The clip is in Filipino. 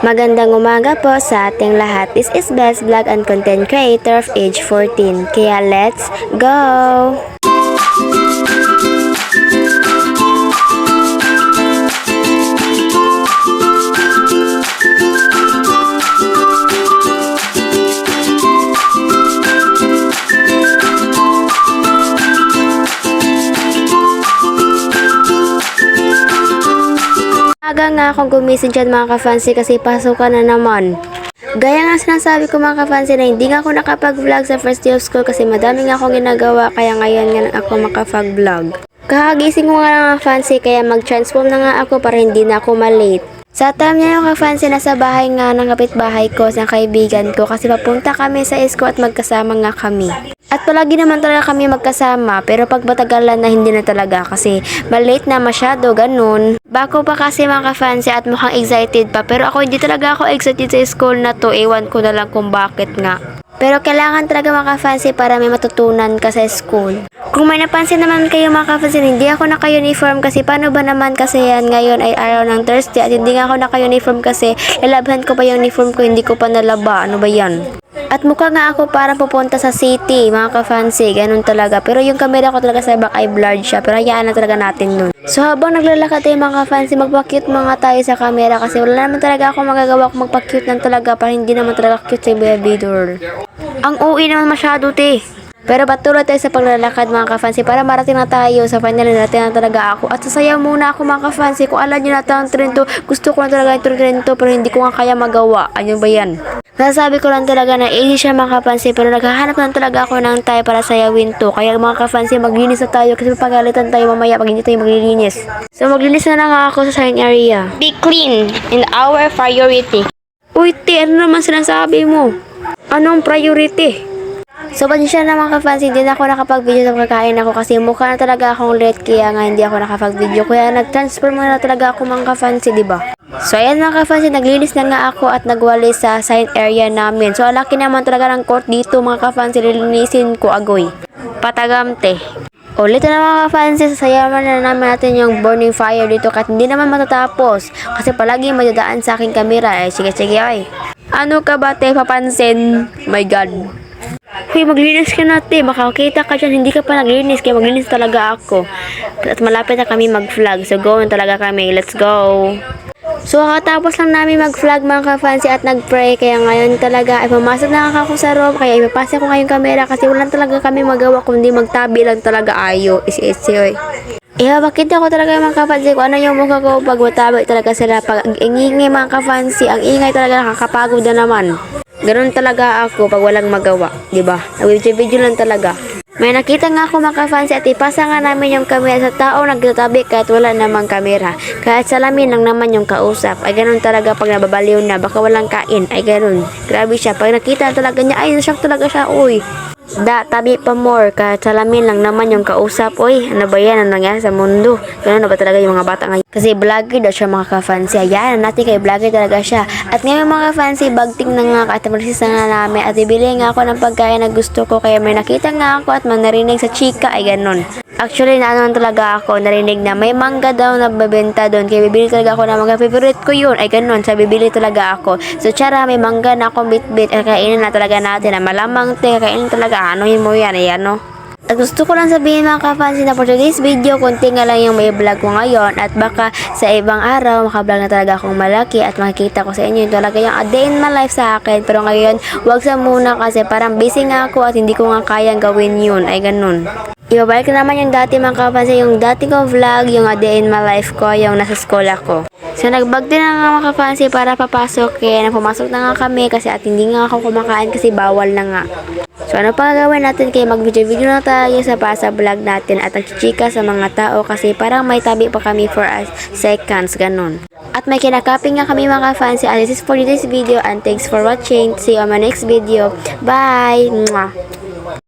Magandang umaga po sa ating lahat. This is Best Vlog and Content Creator of age 14. Kaya let's go! Aga nga akong gumising dyan mga ka-fancy kasi pasukan na naman. Gaya nga sinasabi ko mga ka-fancy na hindi nga ako nakapag-vlog sa first day of school kasi madami nga akong ginagawa kaya ngayon nga ako makapag-vlog. Kakagising ko nga mga ka-fancy kaya mag-transform na nga ako para hindi na ako malate. Sa time niya yung ka-fancy nasa bahay nga ng kapitbahay ko sa kaibigan ko kasi papunta kami sa school at magkasama nga kami. At palagi naman talaga kami magkasama pero pag matagalan na hindi na talaga kasi malate na masyado ganun. Bako pa kasi mga ka-fancy at mukhang excited pa pero ako hindi talaga ako excited sa school na to, ewan ko na lang kung bakit nga. Pero kailangan talaga mga ka-fancy para may matutunan ka sa school. Kung may napansin naman kayo mga ka-fancy, hindi ako naka-uniform kasi paano ba naman kasi yan ngayon ay araw ng Thursday at hindi nga ako naka-uniform kasi lalabhan ko pa yung uniform ko, hindi ko pa nalaba. Ano ba yan? At mukha nga ako parang pupunta sa city, mga ka-fancy, ganun talaga. Pero yung camera ko talaga sa back ay blurred siya, pero hayaan na talaga natin nun. So habang naglalakad tayo mga ka-fancy, magpa-cute mga tayo sa camera kasi wala naman talaga ako magagawa kung magpa-cute lang talaga para hindi naman talaga cute sa baby doll. Ang OA naman masyado, te. Pero patuloy tayo sa paglalakad mga ka-fancy para marating na tayo sa final na natin na talaga ako. At sasayaw muna ako mga ka-fancy. Kung alam nyo na ang trend to, gusto ko na talaga yung trend to pero hindi ko nga kaya magawa. Ano ba yan? Nasasabi ko lang talaga na easy siya mga ka-fancy pero naghahanap lang talaga ako ng tayo para sayawin to. Kaya mga ka-fancy maglinis na tayo kasi pagalitan tayo mamaya pag hindi tayo maglilinis. So maglinis na nga ako sa sign area. Be clean in our priority. Uy te, ano naman sinasabi mo? Anong priority? So, pansya na mga ka-fancy, hindi na ako nakapag-video sa pagkain ako kasi mukha na talaga akong late kaya nga hindi ako nakapag-video. Kaya nag-transfer na talaga ako mga ka-fancy, diba? So, ayan mga ka-fancy, naglinis na nga ako at nagwalis sa sign area namin. So, alaki naman talaga ng court dito mga ka-fancy, lilinisin ko agoy. Patagamte. Ulit na mga ka-fancy, sasayaman na namin natin yung burning fire dito kahit hindi naman matatapos. Kasi palagi madadaan sa aking kamera. Sige, ay. Ano ka ba, te? Papansin? My God. Hoy, maglinis ka natin. Makakita ka dyan. Hindi ka pa naglinis. Kaya maglinis talaga ako. At malapit na kami mag-vlog. So, go na talaga kami. Let's go. So, kakatapos lang namin mag-vlog mga ka-fancy at nag-pray. Kaya ngayon talaga ay pumasok na ako sa room. Kaya ipapasa ko ngayong camera kasi wala talaga kami magawa kundi magtabi lang talaga ayo. Isi-isi. Bakit ako talaga mga ka-fancy kung ano yung mukha ko pag matabi talaga sila. Pag ingingay mga ka-fancy, ang ingay talaga nakakapagod na naman. Ganun talaga ako pag walang magawa, diba? Nag-video lang talaga. May nakita nga ako mga ka-fancy at ipasa nga namin yung camera sa tao nagtatabi kahit wala namang camera. Kahit salamin lang naman yung kausap. Ay ganun talaga pag nababaliw na, baka walang kain. Ay ganun. Grabe siya. Pag nakita talaga niya, ay nashock talaga siya, uy. Tabi pa more, kahit salamin lang naman yung kausap. Uy, ano ba yan? Ano nangyari sa mundo? Ganun na ba talaga yung mga bata ngayon? Kasi vlogger daw siya mga ka-fancy. Ayan, natin kay vlogger talaga siya. At ngayon mga ka-fancy, bagting na nga at magsisa nga namin. At ibili nga ako ng pagkain na gusto ko. Kaya may nakita nga ako at narinig sa chika. Ay ganun. Actually, naanoan talaga ako, narinig na may mangga daw na babenta doon. Kaya bibili talaga ako ng mangga. Favorite ko yun. Ay ganun, sa bibili talaga ako. So, tsara, may mangga na akong bit-bit. Kainin na talaga natin. Malamang te, kainin talaga. Anohin mo yan, ayan no. At gusto ko lang sabihin mga ka-fancy na for today's video, konti nga lang yung may vlog ko ngayon. At baka sa ibang araw, makablog na talaga akong malaki at makikita ko sa inyo yung talaga yung a day in my life sa akin. Pero ngayon, wag sa muna kasi parang busy nga ako at hindi ko nga kayang gawin yun. Ay ganun. Ibabalik na naman yung dati mga ka-fancy, yung dati kong vlog, yung a day in my life ko, yung nasa school ako. So nagbag din na nga mga ka-fancy para papasok. Kaya pumasok na nga kami kasi at hindi nga ako kumakain kasi bawal na nga. So ano pa gagawin natin kaya mag-video na tayo sa vlog natin at nagchichika sa mga tao kasi parang may tabi pa kami for seconds, ganun. At may kinakaping nga kami mga ka-fancy and this is for today's video and thanks for watching. See you on my next video. Bye! Mwah!